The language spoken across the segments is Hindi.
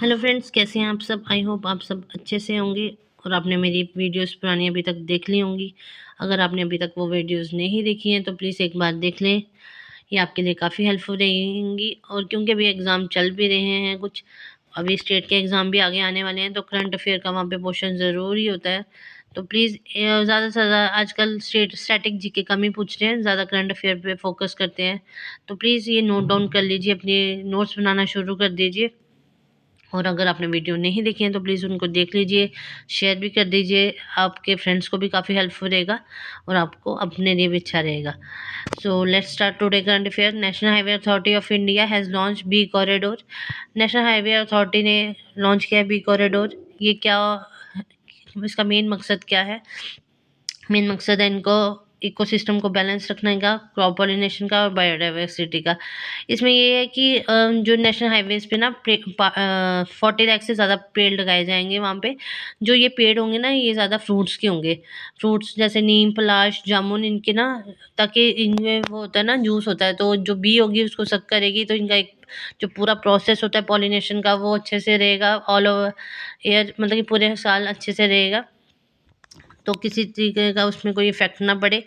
हेलो फ्रेंड्स, कैसे हैं आप सब? आई होप आप सब अच्छे से होंगे और आपने मेरी वीडियोस पुरानी अभी तक देख ली होंगी। अगर आपने अभी तक वो वीडियोस नहीं देखी हैं तो प्लीज़ एक बार देख लें। ये आपके लिए काफ़ी हेल्पफुल रहेंगी। और क्योंकि अभी एग्ज़ाम चल भी रहे हैं कुछ, अभी स्टेट के एग्ज़ाम भी आगे आने वाले हैं, तो करंट अफेयर का वहाँ पे पोर्शन ज़रूरी होता है। तो प्लीज़ ज़्यादा से ज़्यादा आजकल स्टैटिक जीके कम ही पूछ रहे हैं, ज़्यादा करंट अफेयर पे फोकस करते हैं। तो प्लीज़ ये नोट डाउन कर लीजिए, अपने नोट्स बनाना शुरू कर दीजिए। और अगर आपने वीडियो नहीं देखी है तो प्लीज़ उनको देख लीजिए, शेयर भी कर दीजिए। आपके फ्रेंड्स को भी काफ़ी हेल्पफुल रहेगा और आपको अपने लिए भी अच्छा रहेगा। So let's start today current affair. National highway authority of India has launch B corridor. National highway authority ने लॉन्च किया बी कॉरिडोर। ये क्या, इसका मेन मकसद क्या है? मेन मकसद है इनको इकोसिस्टम को बैलेंस रखने का, क्रॉप पॉलिनेशन का और बायोडाइवर्सिटी का। इसमें ये है कि जो नेशनल हाईवेज़ पे ना 40 लाख से ज़्यादा पेड़ लगाए जाएँगे वहाँ पे। जो ये पेड़ होंगे ना, ये ज़्यादा फ्रूट्स के होंगे। फ्रूट्स जैसे नीम, पलाश, जामुन, इनके ना, ताकि इनमें वो होता है ना, जूस होता है, तो जो बी होगी उसको सक करेगी, तो इनका एक जो पूरा प्रोसेस होता है पॉलिनेशन का वो अच्छे से रहेगा। ऑल ओवर ईयर, मतलब कि पूरे साल अच्छे से रहेगा, तो किसी तरीके का उसमें कोई इफ़ेक्ट ना पड़े।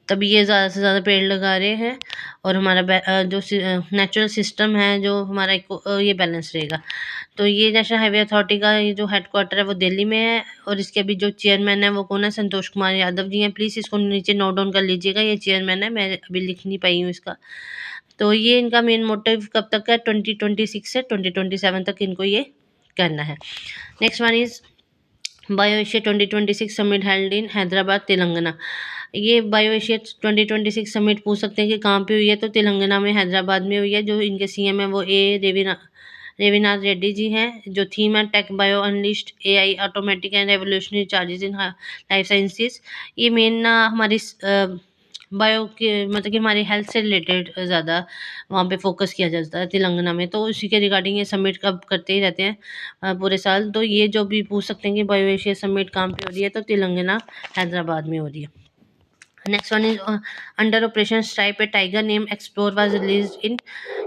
तभी ये ज़्यादा से ज़्यादा पेड़ लगा रहे हैं और हमारा जो नेचुरल सिस्टम है, जो हमारा ये बैलेंस रहेगा। तो ये नेशनल हाईवे अथॉरिटी का ये जो हेडक्वार्टर है वो दिल्ली में है, और इसके अभी जो चेयरमैन है वो कौन है? संतोष कुमार यादव जी हैं। प्लीज़ इसको नीचे नोट डाउन कर लीजिएगा, ये चेयरमैन है, मैं अभी लिख नहीं पाई हूँ इसका। तो ये इनका मेन मोटिव कब तक है? 2026 से 2027 तक इनको ये करना है। Next one is bio Asia 2026 summit held in Hyderabad, Telangana. ये बायो एशिया 2026 समिट पूछ सकते हैं कि कहाँ पे हुई है, तो तेलंगाना में, हैदराबाद में हुई है। जो इनके सीएम है वो रेविनाथ रेड्डी जी हैं। जो थीम है tech bio unleashed AI automatic and revolutionary charges in life sciences. ये मेन ना हमारी बायो के, मतलब कि हमारी हेल्थ से रिलेटेड ज़्यादा वहाँ पे फोकस किया जाता है तेलंगाना में, तो उसी के रिगार्डिंग ये समिट कब करते ही रहते हैं पूरे साल। तो ये जो भी पूछ सकते हैं कि बायो एशिया समिट कहाँ पे हो रही है, तो तेलंगाना, हैदराबाद में हो रही है। Next one is under operation stripe A tiger name explore was release इन।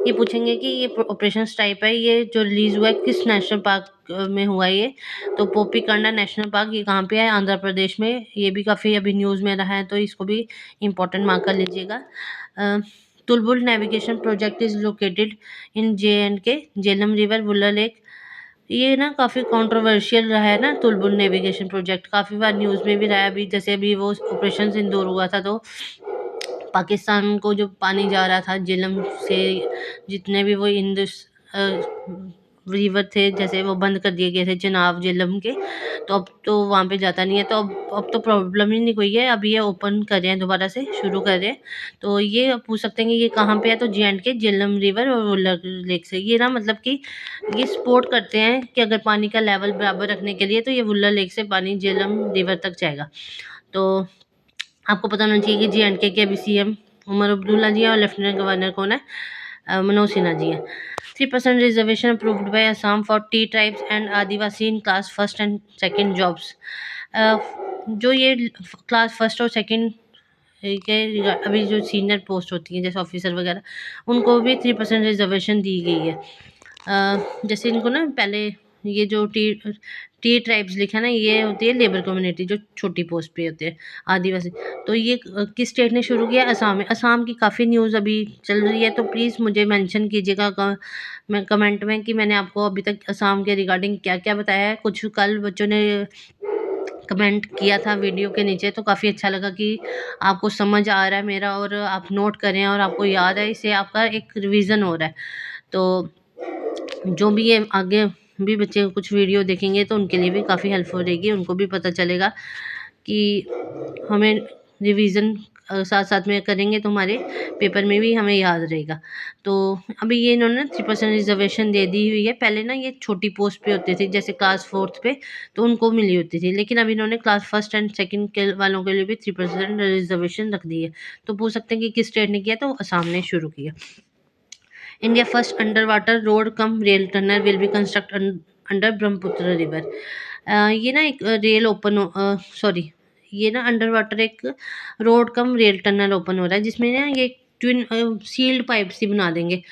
ये पूछेंगे कि ये ऑपरेशन स्ट्राइप है, ये जो रिलीज हुआ है किस नेशनल पार्क में हुआ है ये? तो पोपीकंडा नेशनल पार्क, ये कहाँ पे है? आंध्र प्रदेश में। ये भी काफ़ी अभी न्यूज़ में रहा है, तो इसको भी इम्पोर्टेंट मार्क कर लीजिएगा। Tulbul navigation project is located in JNK, Jhelum river, Wular lake. ये ना काफ़ी कंट्रोवर्शियल रहा है ना, तुलबुल नेविगेशन प्रोजेक्ट काफ़ी बार न्यूज़ में भी रहा है। अभी जैसे अभी वो ऑपरेशन सिंदूर हुआ था, तो पाकिस्तान को जो पानी जा रहा था झेलम से, जितने भी वो रिवर थे, जैसे वो बंद कर दिए गए थे चेनाब झेलम के, तो अब तो वहाँ पे जाता नहीं है। तो अब तो प्रॉब्लम ही नहीं कोई है, अब ये ओपन कर रहे हैं, दोबारा से शुरू कर रहे हैं। तो ये पूछ सकते हैं कि ये कहाँ पे है, तो JNK, झेलम रिवर और वुलर लेक से। ये ना, मतलब कि ये सपोर्ट करते हैं कि अगर पानी का लेवल बराबर रखने के लिए, तो ये वुलर लेक से पानी झेलम रिवर तक जाएगा। तो आपको पता होना चाहिए कि JNK के अभी CM उमर अब्दुल्ला जी हैं और लेफ्टिनेंट गवर्नर कौन है? मनोज सिन्हा जी हैं। 3% reservation approved by Assam for tea tribes and Adivasi in class first and second jobs. जो ये क्लास फर्स्ट और सेकंड के अभी जो सीनियर पोस्ट होती हैं, जैसे ऑफिसर वगैरह, उनको भी 3% रिजर्वेशन दी गई है। जैसे इनको ना पहले, ये जो टी ट्राइब्स लिखा है ना, ये होती है लेबर कम्युनिटी, जो छोटी पोस्ट पे होते हैं, आदिवासी। तो ये किस स्टेट ने शुरू किया? असम में। असम की काफ़ी न्यूज़ अभी चल रही है, तो प्लीज़ मुझे मेंशन कीजिएगा मैं कमेंट में कि मैंने आपको अभी तक असम के रिगार्डिंग क्या क्या बताया है। कुछ कल बच्चों ने कमेंट किया था वीडियो के नीचे, तो काफ़ी अच्छा लगा कि आपको समझ आ रहा है मेरा, और आप नोट करें और आपको याद है, इससे आपका एक रिवीजन हो रहा है। तो जो भी ये आगे भी बच्चे कुछ वीडियो देखेंगे तो उनके लिए भी काफ़ी हेल्पफुल रहेगी, उनको भी पता चलेगा कि हमें रिवीजन साथ साथ में करेंगे तो हमारे पेपर में भी हमें याद रहेगा। तो अभी ये इन्होंने 3% रिजर्वेशन दे दी हुई है। पहले ना ये छोटी पोस्ट पे होते थे, जैसे क्लास फोर्थ पे, तो उनको मिली होती थी, लेकिन अब इन्होंने क्लास फर्स्ट एंड सेकंड के वालों के लिए भी 3% रिजर्वेशन रख दी है। तो पूछ सकते हैं कि किस स्टेट ने किया, तो असम ने शुरू किया। India first under water road cum rail tunnel will be construct under Brahmaputra river. ये ना एक रेल ओपन, सॉरी, ये ना अंडर वाटर एक road cum rail tunnel open हो रहा है, जिसमें ना ये ट्विन सील्ड पाइप सी बना देंगे।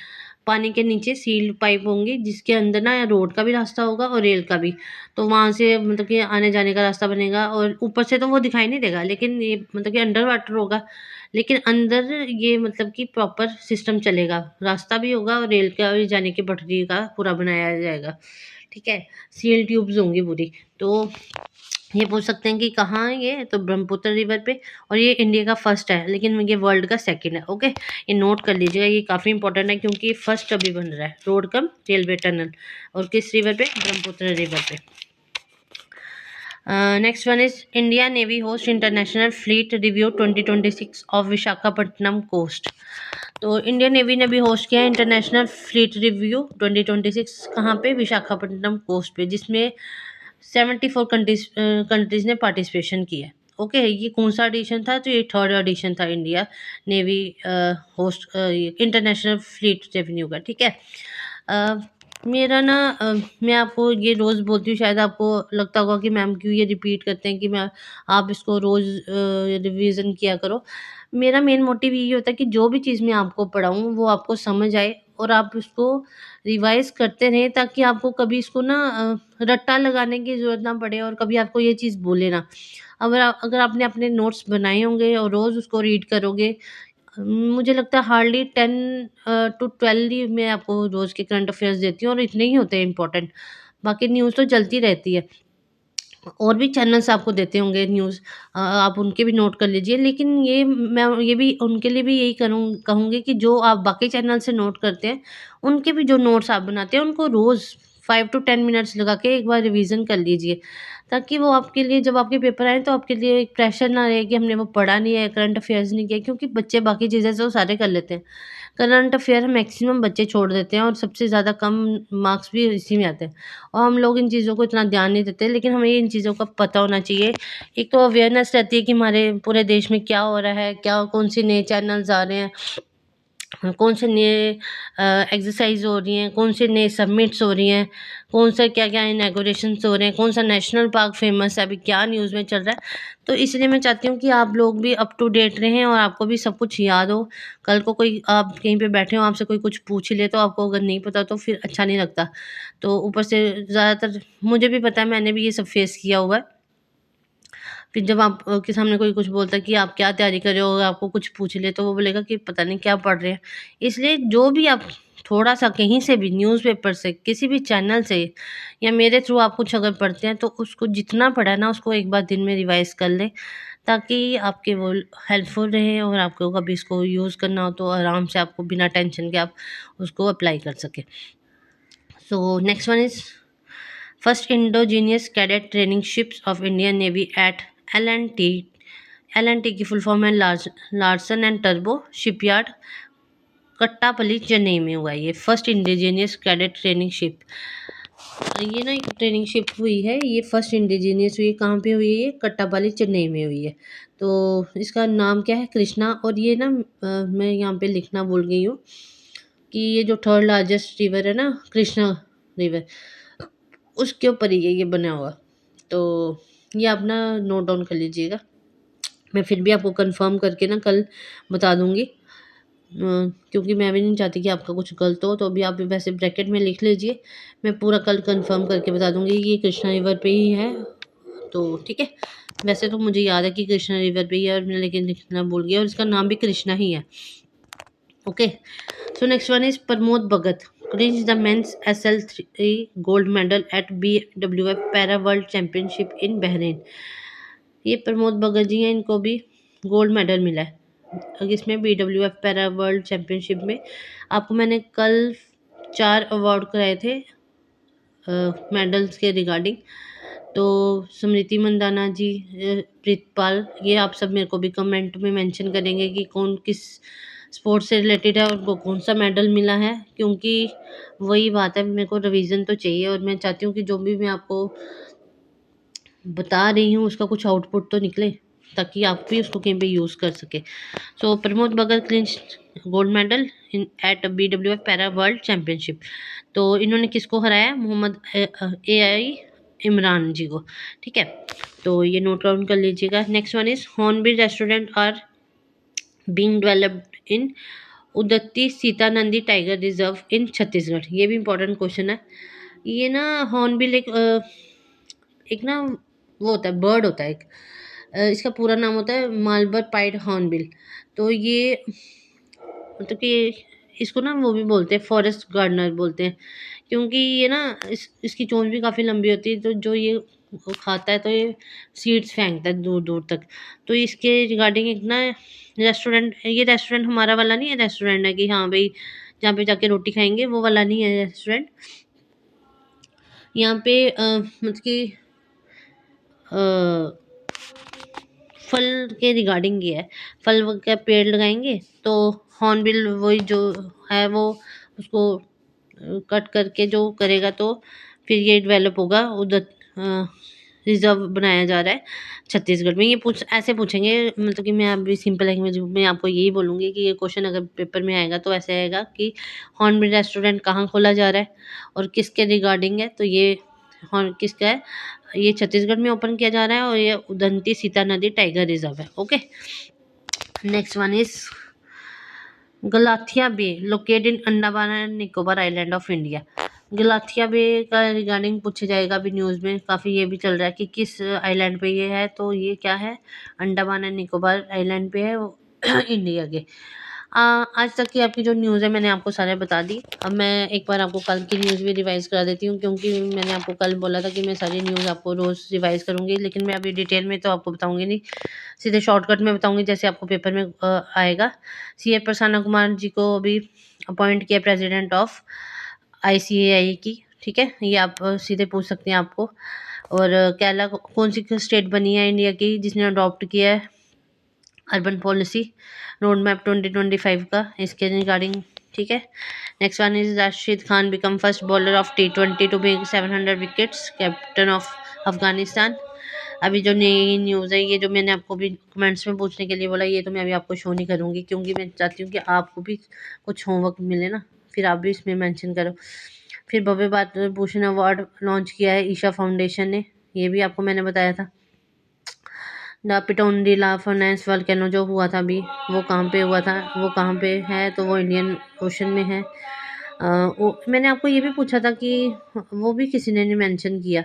पानी के नीचे सील्ड पाइप होंगी, जिसके अंदर ना रोड का भी रास्ता होगा और रेल का भी। तो वहाँ से मतलब कि आने जाने का रास्ता बनेगा, और ऊपर से तो वो दिखाई नहीं देगा, लेकिन ये मतलब कि अंडर वाटर होगा। लेकिन अंदर ये मतलब कि प्रॉपर सिस्टम चलेगा, रास्ता भी होगा और रेल का भी जाने की पटरी का पूरा बनाया जाएगा। ठीक है, सील ट्यूब्स होंगी पूरी। तो ये पूछ सकते हैं कि कहाँ है ये, तो ब्रह्मपुत्र रिवर पे। और ये इंडिया का फर्स्ट है, लेकिन ये वर्ल्ड का सेकंड है। ओके, ये नोट कर लीजिएगा, ये काफ़ी इंपॉर्टेंट है क्योंकि फर्स्ट अभी बन रहा है, रोड कम रेलवे टनल। और किस रिवर पे? ब्रह्मपुत्र रिवर पे। Next one is India navy host international fleet review 2026 off Visakhapatnam coast. तो इंडियन नेवी ने भी होस्ट किया इंटरनेशनल फ्लीट रिव्यू 2026, कहाँ पे? विशाखापट्टनम कोस्ट पे, जिसमें 74 कंट्रीज ने पार्टिसिपेशन किया। ओके, ये कौन सा एडिशन था? तो ये थर्ड एडिशन था India navy host international fleet revenue का। ठीक है, मेरा ना मैं आपको ये रोज़ बोलती हूँ, शायद आपको लगता होगा कि मैम क्यों ये रिपीट करते हैं कि मैं आप इसको रोज़ रिवीजन किया करो। मेरा मेन मोटिव यही होता है कि जो भी चीज़ मैं आपको पढ़ाऊँ वो आपको समझ आए और आप उसको रिवाइज करते रहें, ताकि आपको कभी इसको ना रट्टा लगाने की ज़रूरत ना पड़े और कभी आपको ये चीज़ भूले ना। अगर आपने अपने नोट्स बनाए होंगे और रोज़ उसको रीड करोगे, मुझे लगता है हार्डली 10 टू 12 ही मैं आपको रोज़ के करंट अफेयर्स देती हूँ, और इतने ही होते हैं इम्पोर्टेंट। बाकी न्यूज़ तो चलती रहती है। और भी चैनल्स आपको देते होंगे न्यूज़, आप उनके भी नोट कर लीजिए। लेकिन ये मैं ये भी उनके लिए भी यही कहूँगी कि जो आप बाकी चैनल से नोट करते हैं, उनके भी जो नोट्स आप बनाते हैं, उनको रोज़ 5 टू 10 मिनट्स लगा के एक बार रिवीजन कर लीजिए, ताकि वो आपके लिए जब आपके पेपर आए तो आपके लिए एक प्रेशर ना रहे कि हमने वो पढ़ा नहीं है, करंट अफेयर्स नहीं किया। क्योंकि बच्चे बाकी चीज़ें तो सारे कर लेते हैं, करंट अफेयर मैक्सिमम बच्चे छोड़ देते हैं और सबसे ज़्यादा कम मार्क्स भी इसी में आते हैं। और हम लोग इन चीज़ों को इतना ध्यान नहीं देते, लेकिन हमें इन चीज़ों का पता होना चाहिए। एक तो अवेयरनेस रहती है कि हमारे पूरे देश में क्या हो रहा है, क्या कौन से नए चैनल्स आ रहे हैं, कौन से नए एक्सरसाइज हो रही हैं, कौन से नए सबमिट्स हो रही हैं, कौन सा क्या-क्या इनॉग्रेशंस हो रहे हैं, कौन सा नेशनल पार्क फेमस है, अभी क्या न्यूज़ में चल रहा है। तो इसलिए मैं चाहती हूँ कि आप लोग भी अप टू डेट रहें और आपको भी सब कुछ याद हो। कल को कोई आप कहीं पे बैठे हो, आपसे कोई कुछ पूछ ही ले, तो आपको अगर नहीं पता तो फिर अच्छा नहीं लगता। तो ऊपर से ज़्यादातर मुझे भी पता है, मैंने भी ये सब फेस किया हुआ है। फिर जब आप के सामने कोई कुछ बोलता है कि आप क्या तैयारी कर रहे हो, अगर आपको कुछ पूछ ले तो वो बोलेगा कि पता नहीं क्या पढ़ रहे हैं। इसलिए जो भी आप थोड़ा-सा कहीं से भी न्यूज़पेपर से, किसी भी चैनल से या मेरे थ्रू आप कुछ अगर पढ़ते हैं, तो उसको जितना पढ़ा है ना, उसको एक बार दिन में रिवाइज़ कर लें, ताकि आपके वो हेल्पफुल रहे और आपको कभी इसको यूज़ करना हो तो आराम से आपको बिना टेंशन के आप उसको अप्लाई कर सकें। So next one is first indigenous cadet training ships of Indian navy at L L and T की फुल फॉर्म है लार्सन एंड टर्बो शिपयार्ड, कट्टापल्ली चेन्नई में हुआ है ये first indigenous cadet training ship. ये ना एक ट्रेनिंग शिप हुई है, ये फर्स्ट इंडिजीनियस हुई है, कहाँ पे हुई है? ये कट्टापल्ली चेन्नई में हुई है। तो इसका नाम क्या है? कृष्णा। और ये ना मैं यहाँ पे लिखना भूल गई हूँ कि ये जो थर्ड लार्जेस्ट रिवर है ना, कृष्णा रिवर, उसके ऊपर ही है ये बना हुआ। तो ये आप ना नोट डाउन कर लीजिएगा। मैं फिर भी आपको कंफर्म करके ना कल बता दूँगी, क्योंकि मैं भी नहीं चाहती कि आपका कुछ गलत हो। तो अभी आप वैसे ब्रैकेट में लिख लीजिए, मैं पूरा कल कंफर्म करके बता दूँगी कि ये कृष्णा रिवर पे ही है। तो ठीक है, वैसे तो मुझे याद है कि कृष्णा रिवर पे ही है, और मैं लेकिन लिखना भूल गई, और इसका नाम भी कृष्णा ही है। Okay, so next one is Pramod Bhagat clinched the men's SL3 gold medal at BWF Para World Championship in Bahrain। ये प्रमोद भगत जी हैं, इनको भी गोल्ड मेडल मिला है इसमें BWF पैरा वर्ल्ड चैम्पियनशिप में। आपको मैंने कल 4 अवार्ड कराए थे मेडल्स के रिगार्डिंग। तो स्मृति मंदाना जी, प्रीतपाल, ये आप सब मेरे को भी कमेंट में मेंशन करेंगे कि कौन किस स्पोर्ट्स से रिलेटेड है और उनको कौन सा मेडल मिला है। क्योंकि वही बात है, मेरे को रिवीजन तो चाहिए, और मैं चाहती हूँ कि जो भी मैं आपको बता रही हूँ उसका कुछ आउटपुट तो निकले, ताकि आप भी उसको कहीं पे यूज़ कर सके। So Pramod Bhagat clinch gold medal in at BWF para world championship. तो इन्होंने किसको हराया? मोहम्मद AI इमरान जी को। ठीक है, तो ये नोट डाउन कर लीजिएगा। Next one is hornbill restaurant are being developed in उदत्ती Sita Nandi tiger reserve in Chhattisgarh. ये भी इम्पोर्टेंट क्वेश्चन है। ये ना हॉर्नबिल एक ना वो होता है, बर्ड होता है एक। इसका पूरा नाम होता है मालबर पाइड हॉर्नबिल। तो ये मतलब कि इसको ना वो भी बोलते हैं, फॉरेस्ट गार्डनर बोलते हैं, क्योंकि ये ना इसकी चोंच भी काफ़ी लंबी होती है। तो जो ये वो खाता है तो ये सीड्स फेंकता है दूर दूर तक। तो इसके रिगार्डिंग एक ना रेस्टोरेंट, ये रेस्टोरेंट हमारा वाला नहीं है रेस्टोरेंट है कि हाँ भाई जहाँ पे जाके रोटी खाएंगे, वो वाला नहीं है रेस्टोरेंट। यहाँ पे मतलब कि अ, फल के रिगार्डिंग ये है। फल का पेड़ लगाएंगे तो हॉर्नबिल वही जो है वो उसको कट करके जो करेगा, तो फिर ये डेवलप होगा। उधर रिजर्व बनाया जा रहा है छत्तीसगढ़ में। ये ऐसे पूछेंगे, मतलब कि मैं अभी सिंपल लैंग्वेज में आपको यही बोलूँगी कि ये क्वेश्चन अगर पेपर में आएगा तो ऐसे आएगा कि हॉर्नबिल रेस्टोरेंट कहाँ खोला जा रहा है और किसके रिगार्डिंग है। तो ये हॉर्न किसका है, ये छत्तीसगढ़ में ओपन किया जा रहा है और ये उदंती सीता नदी टाइगर रिजर्व है। Okay, next one is Galathea bay located in Andaman and Nicobar island of India. Galathea bay का रिगार्डिंग पूछा जाएगा अभी न्यूज़ में, काफ़ी ये भी चल रहा है कि किस आइलैंड पे ये है। तो ये क्या है, अंडमान एंड निकोबार आइलैंड पे है वो इंडिया के। आज तक की आपकी जो न्यूज़ है मैंने आपको सारे बता दी। अब मैं एक बार आपको कल की न्यूज़ भी रिवाइज़ करा देती हूँ, क्योंकि मैंने आपको कल बोला था कि मैं सारी न्यूज़ आपको रोज़ रिवाइज़ करूँगी, लेकिन मैं अभी डिटेल में तो आपको बताऊँगी नहीं, सीधे शॉर्टकट में बताऊँगी जैसे आपको पेपर में आएगा। सीए प्रसन्ना कुमार जी को अभी अपॉइंट किया प्रेसिडेंट ऑफ ICAI की, ठीक है, ये आप सीधे पूछ सकते हैं आपको। और केरला कौन सी स्टेट बनी है इंडिया की जिसने अडॉप्ट किया है अर्बन पॉलिसी रोड मैप 2025 का, इसके रिगार्डिंग, ठीक है। Next one is Rashid Khan become first bowler of T20 to make 700 wickets, captain of Afghanistan. अभी जो नई न्यूज़ है, ये जो मैंने आपको भी कमेंट्स में पूछने के लिए बोला, ये तो मैं अभी आपको शो नहीं करूँगी, क्योंकि मैं चाहती हूँ कि आपको भी कुछ होमवर्क मिले ना, फिर आप भी इसमें मेंशन करो। फिर भव्य भारत भूषण अवार्ड लॉन्च किया है ईशा फाउंडेशन ने, ये भी आपको मैंने बताया था। द पिटोंडिला फर्नेस वोल्केनो जो हुआ था अभी, वो कहाँ पे हुआ था, वो कहाँ पे है, तो वो इंडियन ओशन में है। मैंने आपको ये भी पूछा था कि वो भी किसी ने नहीं मेंशन किया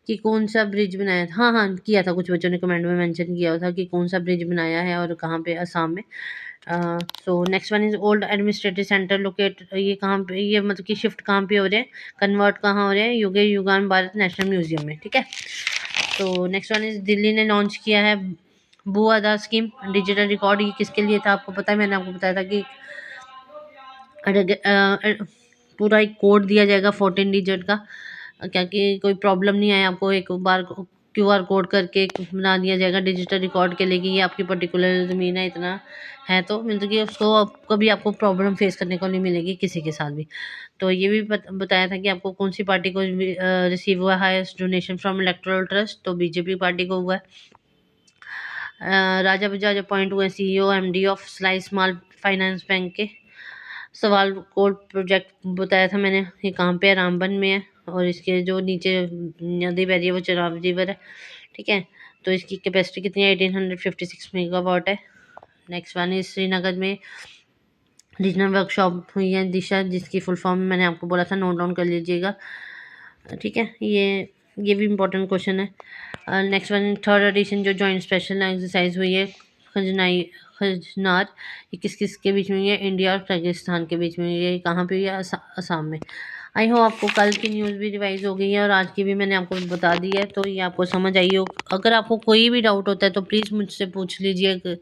कि कौन सा ब्रिज बनाया था। हाँ हाँ किया था, कुछ बच्चों ने कमेंट में मेंशन किया था कि कौन सा ब्रिज बनाया है और कहाँ पे, असम में। सो next one is old administrative centre locate, ये कहाँ पे, ये मतलब कि शिफ्ट कहाँ पे हो रहे हैं, कन्वर्ट कहाँ हो रहे हैं, युगान भारत नेशनल म्यूजियम में, ठीक है। तो नेक्स्ट वन इज दिल्ली ने लॉन्च किया है भू आधार स्कीम डिजिटल रिकॉर्ड। ये किसके लिए था आपको पता है, मैंने आपको बताया था कि पूरा एक कोड दिया जाएगा 14 डिजिट का, क्या कि कोई प्रॉब्लम नहीं आए आपको, एक बार QR कोड करके एक बना दिया जाएगा डिजिटल रिकॉर्ड के लिए कि ये आपकी पर्टिकुलर ज़मीन है, इतना है, तो मतलब कि उसको कभी आपको प्रॉब्लम फेस करने को नहीं मिलेगी किसी के साथ भी। तो ये भी बताया था कि आपको कौन सी पार्टी को रिसीव हुआ highest donation from electoral trust, तो बीजेपी पार्टी को हुआ है। राजा बजाज अपॉइंट हुए CEO MD of slice small finance bank के। सवाल कोड प्रोजेक्ट बताया था मैंने, ये कहाँ पे है, रामबन में है, और इसके जो नीचे नदी बह रही है वो चिनाब रिवर है, ठीक है। तो इसकी कैपेसिटी कितनी है, 1856 मेगावाट है। नेक्स्ट वन इज श्रीनगर में रीजनल वर्कशॉप हुई है दिशा, जिसकी फुल फॉर्म मैंने आपको बोला था, नोट डाउन कर लीजिएगा, ठीक है। ये भी इम्पोर्टेंट क्वेश्चन है। नेक्स्ट वन थर्ड एडिशन जो जॉइंट स्पेशल एक्सरसाइज हुई है खजनार, ये किस किस के बीच में हुई है, इंडिया और पाकिस्तान के बीच में हुई है, ये कहाँ पे हुई है, असम में। आई होप आपको कल की न्यूज़ भी रिवाइज हो गई है और आज की भी मैंने आपको बता दी है, तो ये आपको समझ आई हो। अगर आपको कोई भी डाउट होता है तो प्लीज़ मुझसे पूछ लीजिए,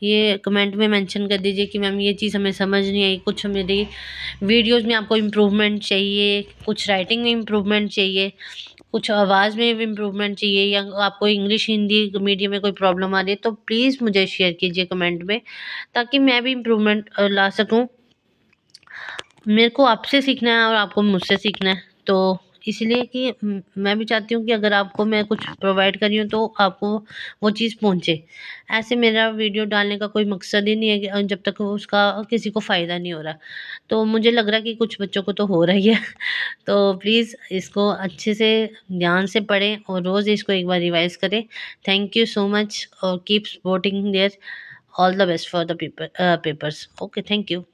ये कमेंट में मेंशन कर दीजिए कि मैम ये चीज़ हमें समझ नहीं आई, कुछ मेरी वीडियोज़ में आपको इम्प्रूवमेंट चाहिए, कुछ राइटिंग में इम्प्रूवमेंट चाहिए, कुछ आवाज़ में भी इम्प्रूवमेंट चाहिए, या आपको इंग्लिश हिंदी मीडियम में कोई प्रॉब्लम आ रही है, तो प्लीज़ मुझे शेयर कीजिए कमेंट में, ताकि मैं भी इम्प्रूवमेंट ला सकूं। मेरे को आपसे सीखना है और आपको मुझसे सीखना है, तो इसलिए कि मैं भी चाहती हूँ कि अगर आपको मैं कुछ प्रोवाइड कर रही हूँ तो आपको वो चीज़ पहुँचे। ऐसे मेरा वीडियो डालने का कोई मकसद ही नहीं है कि जब तक उसका किसी को फ़ायदा नहीं हो रहा। तो मुझे लग रहा है कि कुछ बच्चों को तो हो रही है तो प्लीज़ इसको अच्छे से ध्यान से पढ़ें और रोज़ इसको एक बार रिवाइज़ करें। थैंक यू सो मच और keep supporting there. All the best for the papers. Okay, thank you.